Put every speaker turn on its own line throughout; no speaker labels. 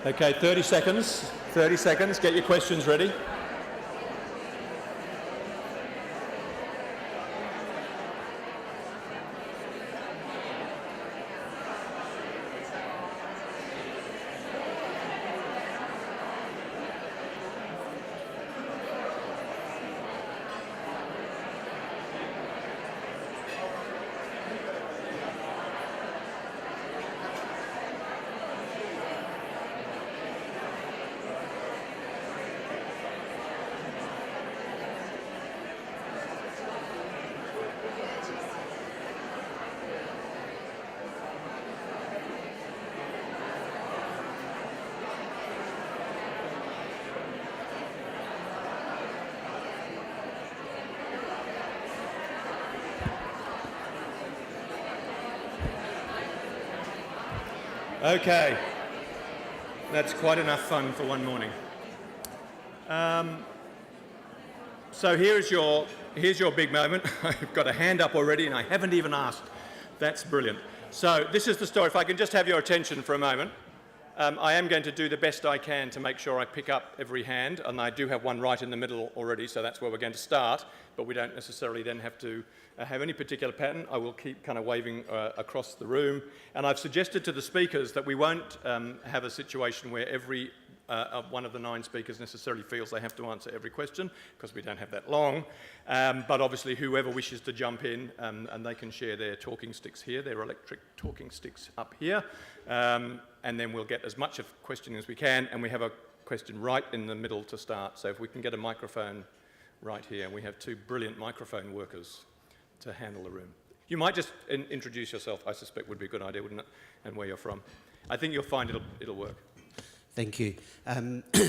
Okay, 30 seconds. 30 seconds. Get your questions ready. Okay, that's quite enough fun for one morning. So here's your big moment. I've got a hand up already and I haven't even asked. That's brilliant. So this is the story. If I can just have your attention for a moment. I am going to do the best I can to make sure I pick up every hand, and I do have one right in the middle already, so that's where we're going to start, but we don't necessarily then have to have any particular pattern. I will keep kind of waving across the room, and I've suggested to the speakers that we won't have a situation where every one of the 9 speakers necessarily feels they have to answer every question, because we don't have that long, but obviously whoever wishes to jump in, and they can share their talking sticks here, their electric talking sticks up here, and then we'll get as much of questioning as we can, and we have a question right in the middle to start. So if we can get a microphone right here, we have 2 brilliant microphone workers to handle the room. You might just introduce yourself, I suspect would be a good idea, wouldn't it, and where you're from. I think you'll find it'll work.
Thank you.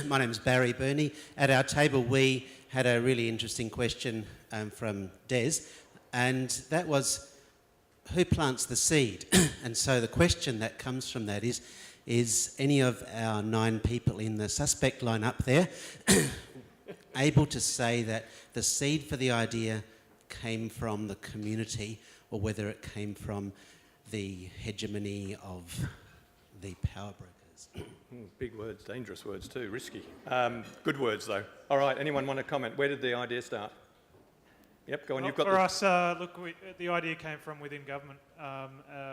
My name is Barry Burney. At our table we had a really interesting question from Des, and that was, who plants the seed? And so the question that comes from that is any of our 9 people in the suspect line up there able to say that the seed for the idea came from the community, or whether it came from the hegemony of the power brokers?
Big words, dangerous words too, risky. Good words though. All right, anyone want to comment? Where did the idea start? Yep, go on.
Well,
you've got
for us, look, the idea came from within government.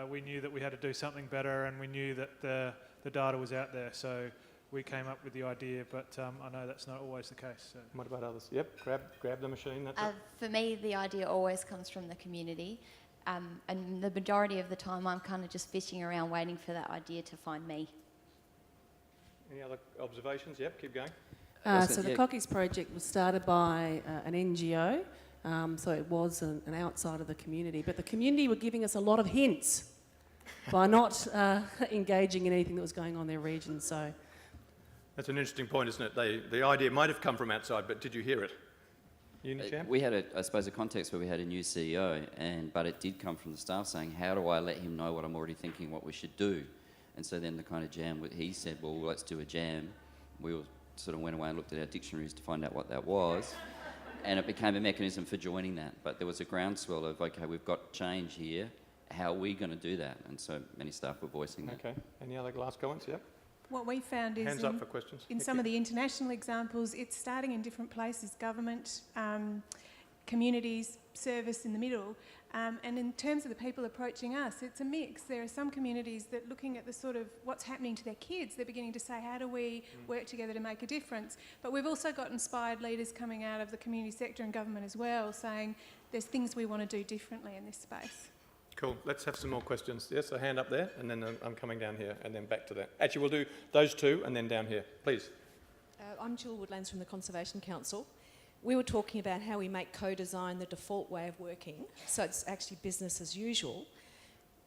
We knew that we had to do something better, and we knew that the data was out there. So we came up with the idea, but I know that's not always the case. So.
What about others? Yep, grab the machine. That's it.
For me, the idea always comes from the community, and the majority of the time, I'm kind of just fishing around, waiting for that idea to find me.
Any other observations? Yep, keep going.
So the Cockies project was started by an NGO. So it was an outside of the community, but the community were giving us a lot of hints by not engaging in anything that was going on in their region. So
that's an interesting point, isn't it? The idea might have come from outside, but did you hear it?
We had, I suppose, a context where we had a new CEO, but it did come from the staff saying, how do I let him know what I'm already thinking, what we should do? And so then the kind of jam, he said, well, let's do a jam. We all sort of went away and looked at our dictionaries to find out what that was. And it became a mechanism for joining that. But there was a groundswell of, okay, we've got change here. How are we going to do that? And so many staff were voicing that.
Okay. Any other last comments? Yep.
What we found is
Hands up for questions.
In some of the international examples, it's starting in different places, government, communities, service in the middle. And in terms of the people approaching us, it's a mix. There are some communities that, looking at the sort of what's happening to their kids, they're beginning to say, how do we work together to make a difference? But we've also got inspired leaders coming out of the community sector and government as well, saying there's things we want to do differently in this space.
Cool. Let's have some more questions. Yes, a hand up there, and then I'm coming down here, and then back to that. Actually, we'll do those 2, and then down here. Please.
I'm Jill Woodlands from the Conservation Council. We were talking about how we make co-design the default way of working, so it's actually business as usual.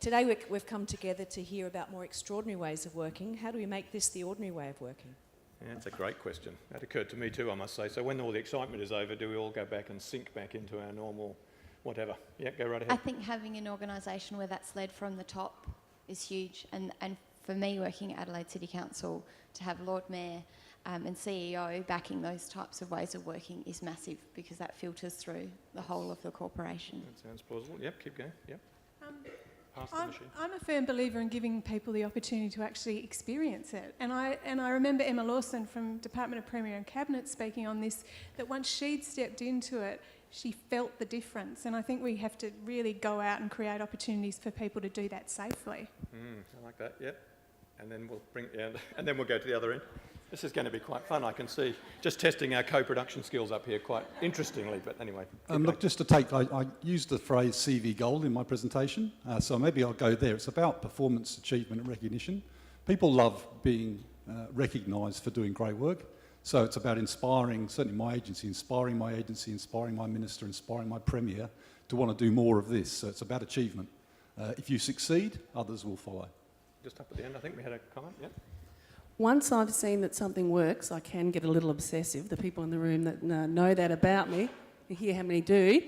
Today we've come together to hear about more extraordinary ways of working. How do we make this the ordinary way of working?
Yeah, that's a great question. That occurred to me too, I must say. So when all the excitement is over, do we all go back and sink back into our normal whatever? Yeah, go right ahead.
I think having an organisation where that's led from the top is huge. And for me, working at Adelaide City Council, to have Lord Mayor and CEO backing those types of ways of working is massive, because that filters through the whole of the corporation.
That sounds plausible. Yep, keep going. Yep. pass the machine.
I'm a firm believer in giving people the opportunity to actually experience it. And I remember Emma Lawson from Department of Premier and Cabinet speaking on this, that once she'd stepped into it, she felt the difference. And I think we have to really go out and create opportunities for people to do that safely.
I like that, yep. And then we'll go to the other end. This is going to be quite fun, I can see. Just testing our co-production skills up here quite interestingly, but anyway.
Look, just to take, I used the phrase CV Gold in my presentation, so maybe I'll go there. It's about performance, achievement and recognition. People love being recognised for doing great work, so it's about inspiring, certainly my agency, inspiring my minister, inspiring my premier to want to do more of this. So it's about achievement. If you succeed, others will follow.
Just up at the end, I think we had a comment, yeah?
Once I've seen that something works, I can get a little obsessive. The people in the room that know that about me, you hear how many do.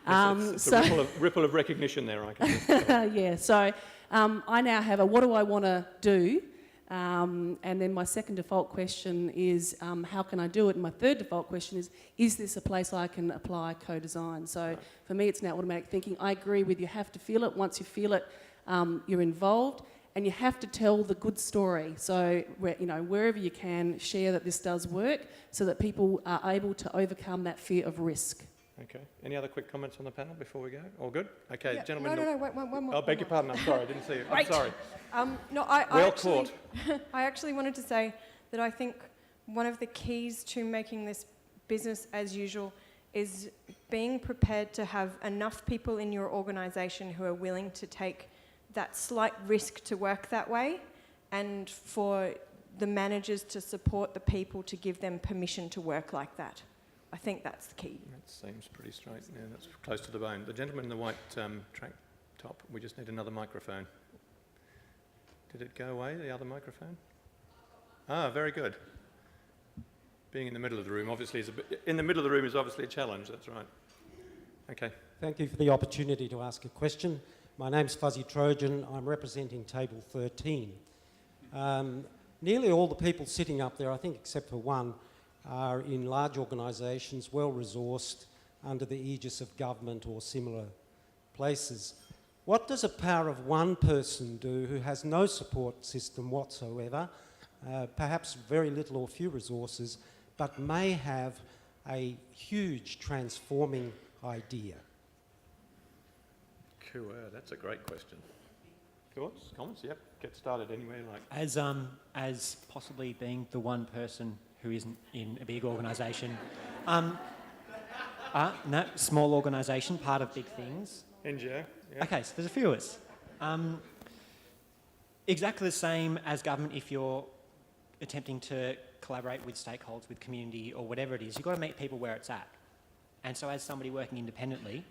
It's a ripple of recognition there, I can see.
Yeah, so I now have a what do I want to do? And then my second default question is how can I do it? And my third default question is this a place I can apply co-design? So for me, it's now automatic thinking. I agree with you have to feel it. Once you feel it, you're involved. And you have to tell the good story. So, wherever you can, share that this does work so that people are able to overcome that fear of risk.
Okay. Any other quick comments on the panel before we go? All good? Okay,
Yeah,
gentlemen.
No, wait, one more.
I beg your pardon, I'm sorry, I didn't see you. I'm
Right.
sorry.
Caught. I actually wanted to say that I think one of the keys to making this business as usual is being prepared to have enough people in your organisation who are willing to take that slight risk to work that way, and for the managers to support the people to give them permission to work like that. I think that's the key.
That seems pretty straight. Yeah, that's close to the bone. The gentleman in the white track top, we just need another microphone. Did it go away, the other microphone? Ah, very good. Being in the middle of the room obviously is obviously a challenge, that's right. Okay.
Thank you for the opportunity to ask a question. My name's Fuzzy Trojan. I'm representing Table 13. Nearly all the people sitting up there, I think except for one, are in large organisations, well-resourced, under the aegis of government or similar places. What does a power of one person do who has no support system whatsoever, perhaps very little or few resources, but may have a huge transforming idea?
Cool, that's a great question. Thoughts, comments? Yep, get started anyway.
As possibly being the one person who isn't in a big organisation. No, small organisation, part of big things.
NGO, yeah.
Okay, so there's a few of us. Exactly the same as government if you're attempting to collaborate with stakeholders, with community or whatever it is. You've got to meet people where it's at. And so as somebody working independently,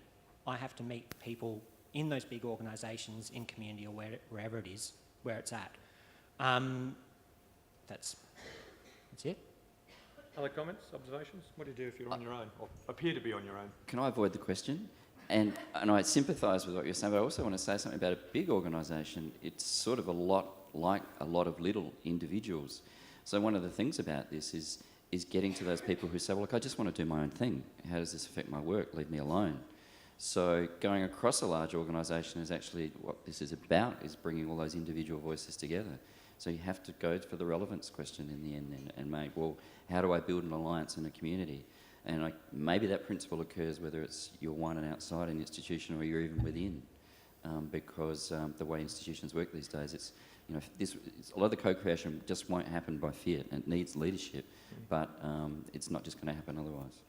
I have to meet people in those big organisations, in community or wherever it is, where it's at. That's it.
Other comments, observations? What do you do if you're on your own, or appear to be on your own?
Can I avoid the question? And I sympathise with what you're saying, but I also want to say something about a big organisation. It's sort of a lot like a lot of little individuals. So one of the things about this is getting to those people who say, well, look, I just want to do my own thing. How does this affect my work? Leave me alone. So going across a large organisation is actually what this is about, is bringing all those individual voices together. So you have to go for the relevance question in the end and make, well, how do I build an alliance in a community? And maybe that principle occurs whether it's you're one and outside an institution or you're even within, because the way institutions work these days, it's a lot of the co-creation just won't happen by fiat. It needs leadership, but it's not just going to happen otherwise.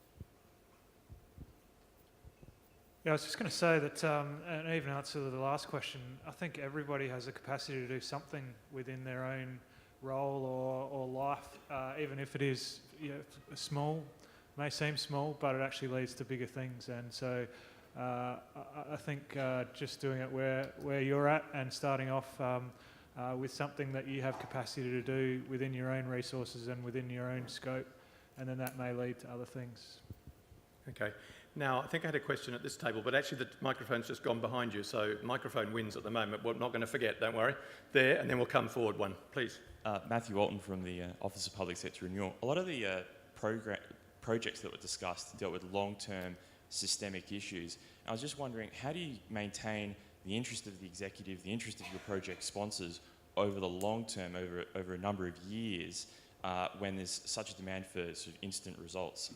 Yeah, I was just going to say that, and even answer to the last question, I think everybody has a capacity to do something within their own role or life, even if it is small, may seem small, but it actually leads to bigger things. And so I think just doing it where you're at and starting off with something that you have capacity to do within your own resources and within your own scope, and then that may lead to other things.
Okay. Now, I think I had a question at this table, but actually the microphone's just gone behind you, so microphone wins at the moment. We're not going to forget, don't worry. There, and then we'll come forward one, please.
Matthew Walton from the Office of Public Sector Renewal. A lot of the projects that were discussed dealt with long-term systemic issues. I was just wondering, how do you maintain the interest of the executive, the interest of your project sponsors over the long term, over a number of years, when there's such a demand for sort of instant results.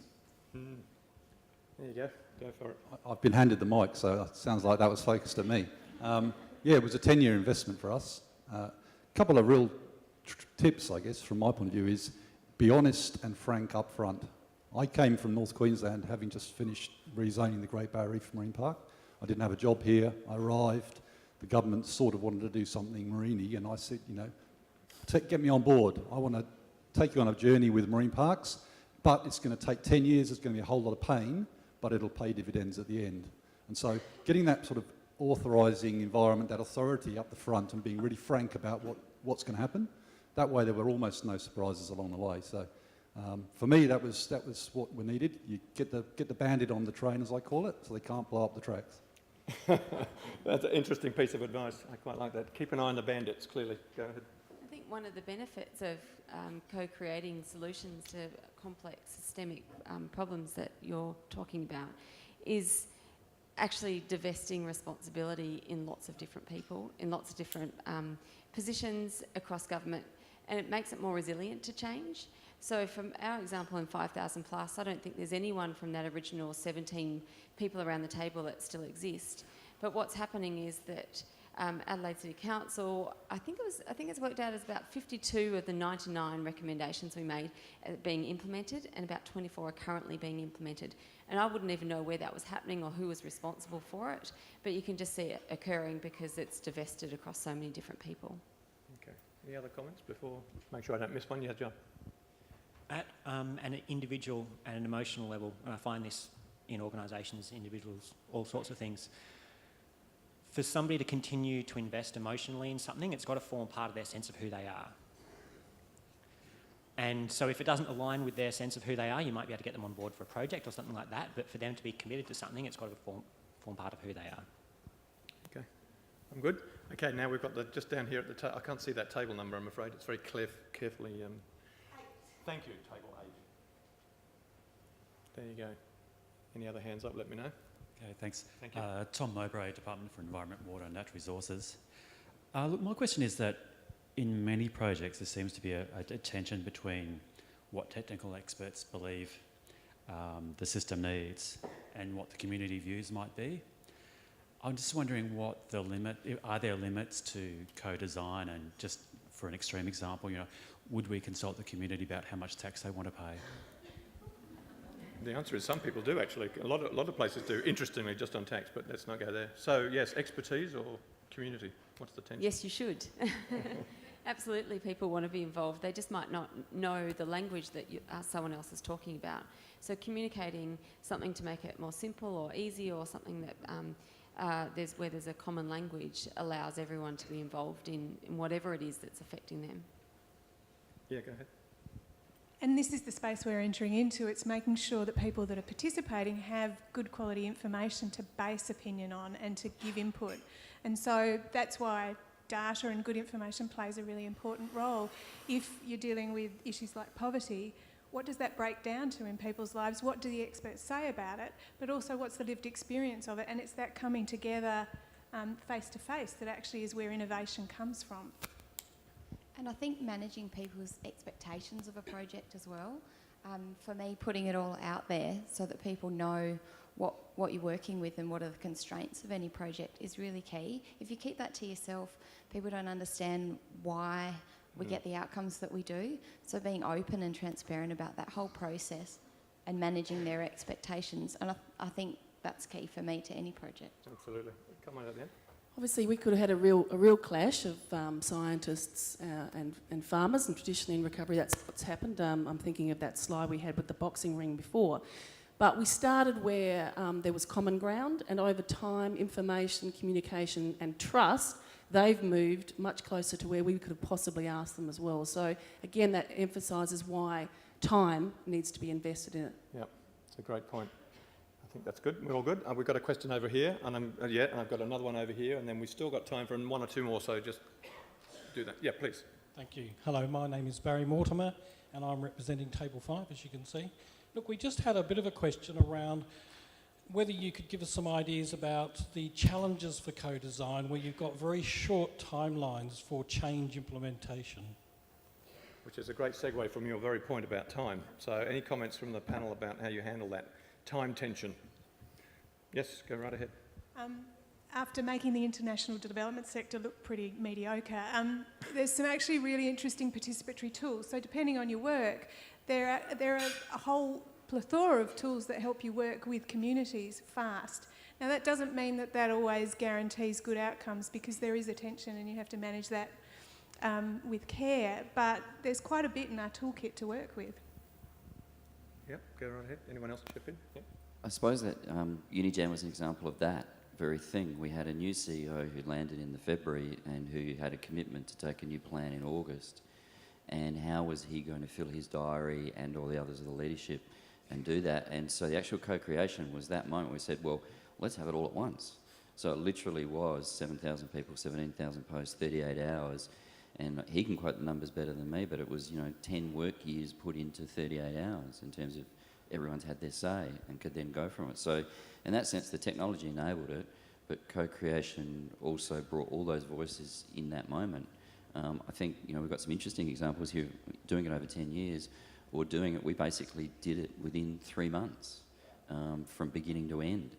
There you go. Go for it.
I've been handed the mic, so it sounds like that was focused at me. Yeah, it was a 10-year investment for us. A couple of real tips, I guess, from my point of view is be honest and frank up front. I came from North Queensland having just finished rezoning the Great Barrier Reef Marine Park. I didn't have a job here. I arrived. The government sort of wanted to do something marine-y, and I said, you know, get me on board. I want to take you on a journey with marine parks, but it's going to take 10 years. It's going to be a whole lot of pain, but it'll pay dividends at the end. And so getting that sort of authorising environment, that authority up the front and being really frank about what's going to happen, that way there were almost no surprises along the way. So for me, that was what we needed. You get the bandit on the train, as I call it, so they can't blow up the tracks.
That's an interesting piece of advice. I quite like that. Keep an eye on the bandits, clearly. Go ahead.
I think one of the benefits of co-creating solutions to complex systemic problems that you're talking about is actually divesting responsibility in lots of different people, in lots of different positions across government, and it makes it more resilient to change. So from our example in 5,000 plus, I don't think there's anyone from that original 17 people around the table that still exist. But what's happening is that Adelaide City Council, I think it's worked out as about 52 of the 99 recommendations we made being implemented, and about 24 are currently being implemented. And I wouldn't even know where that was happening or who was responsible for it, but you can just see it occurring because it's divested across so many different people.
Okay. Any other comments before? Make sure I don't miss one. Yeah, John.
At an individual and an emotional level, and I find this in organisations, individuals, all sorts of things, for somebody to continue to invest emotionally in something, it's got to form part of their sense of who they are. And so if it doesn't align with their sense of who they are, you might be able to get them on board for a project or something like that, but for them to be committed to something, it's got to form part of who they are.
Okay. I'm good. Okay, now we've got just down here at the table. I can't see that table number, I'm afraid. It's very carefully... Thank you, table 8. There you go. Any other hands up, let me know.
Okay, thanks.
Thank you.
Tom Mowbray, Department for Environment, Water and Natural Resources. Look, my question is that in many projects there seems to be a tension between what technical experts believe the system needs and what the community views might be. I'm just wondering are there limits to co-design, and just for an extreme example, you know, would we consult the community about how much tax they want to pay?
The answer is some people do, actually. A lot of places do, interestingly, just on tax, but let's not go there. So, yes, expertise or community? What's the tension?
Yes, you should. Absolutely, people want to be involved. They just might not know the language that someone else is talking about. So communicating something to make it more simple or easy, or something that where there's a common language, allows everyone to be involved in whatever it is that's affecting them.
Yeah, go ahead.
And this is the space we're entering into. It's making sure that people that are participating have good quality information to base opinion on and to give input. And so that's why data and good information plays a really important role. If you're dealing with issues like poverty, what does that break down to in people's lives? What do the experts say about it? But also, what's the lived experience of it? And it's that coming together face to face that actually is where innovation comes from.
And I think managing people's expectations of a project as well. For me, putting it all out there so that people know what you're working with and what are the constraints of any project is really key. If you keep that to yourself, people don't understand why we get the outcomes that we do. So being open and transparent about that whole process and managing their expectations, and I think that's key for me to any project.
Absolutely. Come on at the end.
Obviously, we could have had a real clash of scientists and farmers, and traditionally in recovery that's what's happened. I'm thinking of that slide we had with the boxing ring before. But we started where there was common ground, and over time, information, communication and trust, they've moved much closer to where we could have possibly asked them as well. So again, that emphasises why time needs to be invested in it.
Yeah, it's a great point. I think that's good. We're all good. We've got a question over here, and I've got another one over here, and then we've still got time for one or two more, so just do that. Yeah, please.
Thank you. Hello, my name is Barry Mortimer, and I'm representing Table 5, as you can see. Look, we just had a bit of a question around whether you could give us some ideas about the challenges for co-design where you've got very short timelines for change implementation.
Which is a great segue from your very point about time. So any comments from the panel about how you handle that time tension? Yes, go right ahead.
After making the international development sector look pretty mediocre, there's some actually really interesting participatory tools. So depending on your work, there are a whole plethora of tools that help you work with communities fast. Now that doesn't mean that that always guarantees good outcomes, because there is a tension and you have to manage that with care, but there's quite a bit in our toolkit to work with.
Yep, go right ahead. Anyone else chip in? Yep.
I suppose that Unijam was an example of that very thing. We had a new CEO who landed in the February and who had a commitment to take a new plan in August. And how was he going to fill his diary and all the others of the leadership and do that? And so the actual co-creation was that moment we said, well, let's have it all at once. So it literally was 7,000 people, 17,000 posts, 38 hours. And he can quote the numbers better than me, but it was, 10 work years put into 38 hours in terms of everyone's had their say and could then go from it. So in that sense, the technology enabled it, but co-creation also brought all those voices in that moment. I think, we've got some interesting examples here, doing it over 10 years, or doing it, we basically did it within 3 months, from beginning to end,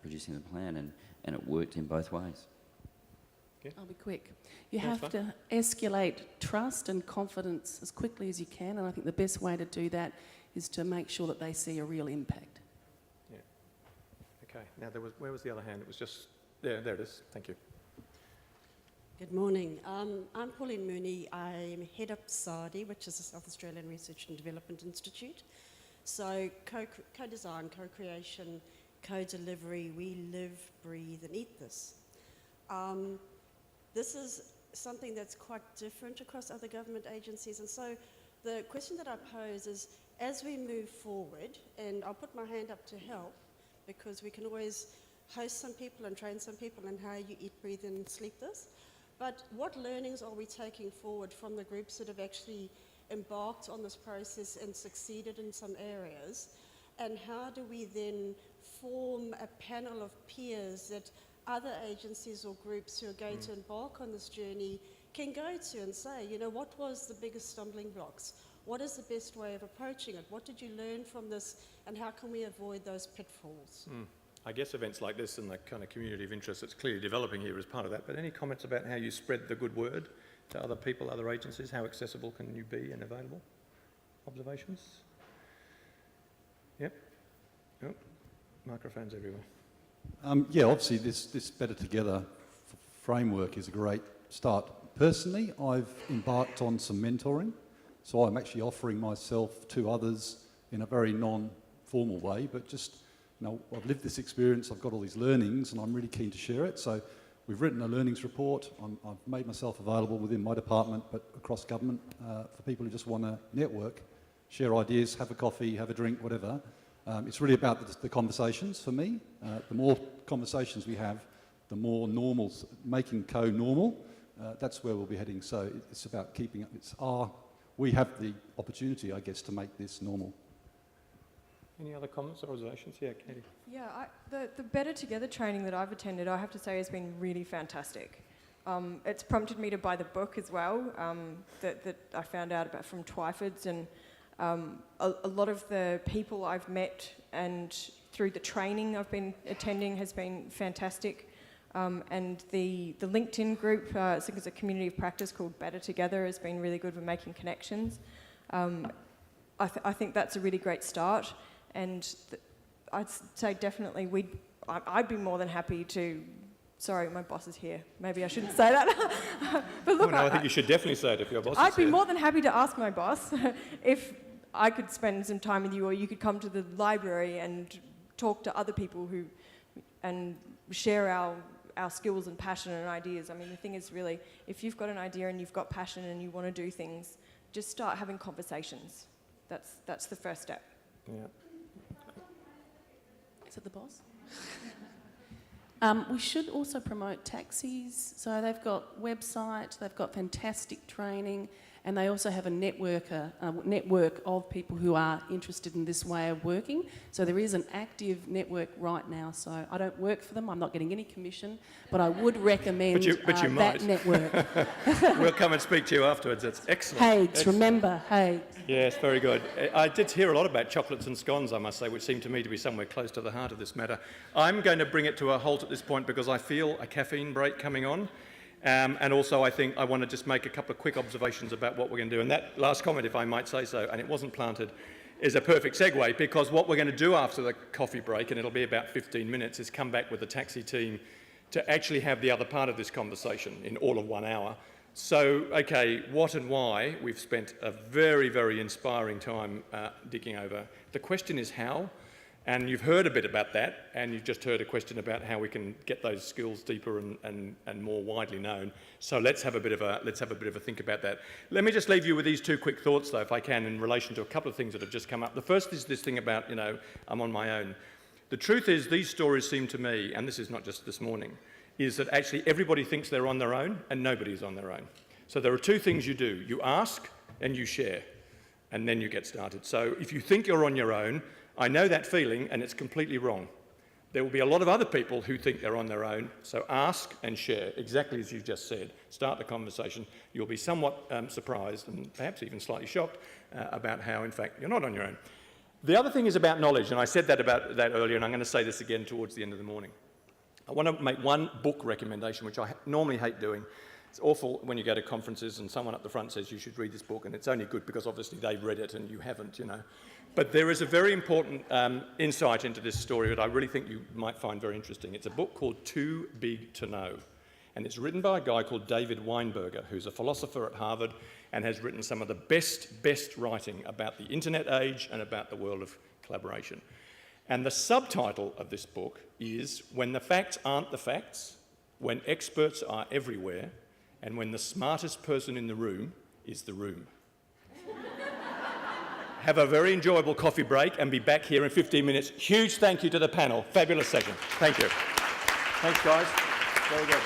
producing the plan, and it worked in both ways.
Yeah.
I'll be quick. You have to escalate trust and confidence as quickly as you can, and I think the best way to do that is to make sure that they see a real impact.
Yeah. Okay. Now, where was the other hand? It was just there. There it is. Thank you.
Good morning. I'm Pauline Mooney. I'm head of SARDI, which is the South Australian Research and Development Institute. So co-design, co-creation, co-delivery, we live, breathe and eat this. This is something that's quite different across other government agencies, and so the question that I pose is, as we move forward, and I'll put my hand up to help, because we can always host some people and train some people in how you eat, breathe and sleep this, but what learnings are we taking forward from the groups that have actually embarked on this process and succeeded in some areas, and how do we then form a panel of peers that other agencies or groups who are going to embark on this journey can go to and say, what was the biggest stumbling blocks? What is the best way of approaching it? What did you learn from this, and how can we avoid those pitfalls?
I guess events like this and the kind of community of interest that's clearly developing here is part of that, but any comments about how you spread the good word to other people, other agencies? How accessible can you be and available? Observations? Yep. Oh, microphones everywhere.
Yeah, obviously this Better Together framework is a great start. Personally, I've embarked on some mentoring, so I'm actually offering myself to others in a very non-formal way, but just, I've lived this experience, I've got all these learnings, and I'm really keen to share it. So we've written a learnings report. I've made myself available within my department, but across government, for people who just want to network, share ideas, have a coffee, have a drink, whatever. It's really about the conversations for me. The more conversations we have, the more normal, making co-normal, that's where we'll be heading. So it's about keeping it. We have the opportunity, I guess, to make this normal.
Any other comments or observations? Yeah, Katie.
Yeah, the Better Together training that I've attended, I have to say, has been really fantastic. It's prompted me to buy the book as well, that I found out about from Twyford's, and a lot of the people I've met and through the training I've been attending has been fantastic. And the LinkedIn group, I think it's a community of practice called Better Together, has been really good with making connections. I think that's a really great start, and I'd say definitely I'd be more than happy to. Sorry, my boss is here. Maybe I shouldn't say that. But look,
I think you should definitely say it if your boss is here.
I'd be more than happy to ask my boss if I could spend some time with you, or you could come to the library and talk to other people and share our skills and passion and ideas. I mean, the thing is really, if you've got an idea and you've got passion and you want to do things, just start having conversations. That's the first step.
Yeah.
Is it the boss? We should also promote taxis. So they've got website, they've got fantastic training, and they also have a network of people who are interested in this way of working. So there is an active network right now. So I don't work for them, I'm not getting any commission, but I would recommend
but you
that
might.
network.
We'll come and speak to you afterwards. That's excellent.
Haigs,
Excellent.
remember, Haigs.
Yes, very good. I did hear a lot about chocolates and scones, I must say, which seem to me to be somewhere close to the heart of this matter. I'm going to bring it to a halt at this point because I feel a caffeine break coming on. And also I think I want to just make a couple of quick observations about what we're going to do. And that last comment, if I might say so, and it wasn't planted, is a perfect segue, because what we're going to do after the coffee break, and it'll be about 15 minutes, is come back with the taxi team to actually have the other part of this conversation in all of 1 hour. So, okay, what and why? We've spent a very, very inspiring time digging over. The question is how, and you've heard a bit about that, and you've just heard a question about how we can get those skills deeper and more widely known. So let's have a bit of a think about that. Let me just leave you with these two quick thoughts, though, if I can, in relation to a couple of things that have just come up. The first is this thing about, I'm on my own. The truth is, these stories seem to me, and this is not just this morning, is that actually everybody thinks they're on their own and nobody's on their own. So there are two things you do. You ask and you share, and then you get started. So if you think you're on your own, I know that feeling, and it's completely wrong. There will be a lot of other people who think they're on their own, so ask and share, exactly as you've just said. Start the conversation. You'll be somewhat surprised and perhaps even slightly shocked about how, in fact, you're not on your own. The other thing is about knowledge, and I said that about that earlier, and I'm going to say this again towards the end of the morning. I want to make one book recommendation, which I normally hate doing. It's awful when you go to conferences and someone up the front says you should read this book, and it's only good because obviously they've read it and you haven't, But there is a very important insight into this story that I really think you might find very interesting. It's a book called Too Big to Know, and it's written by a guy called David Weinberger, who's a philosopher at Harvard and has written some of the best writing about the internet age and about the world of collaboration. And the subtitle of this book is When the Facts Aren't the Facts, When Experts Are Everywhere, and When the Smartest Person in the Room is the Room. Have a very enjoyable coffee break and be back here in 15 minutes. Huge thank you to the panel. Fabulous session. Thank you. Thanks, guys. Very good.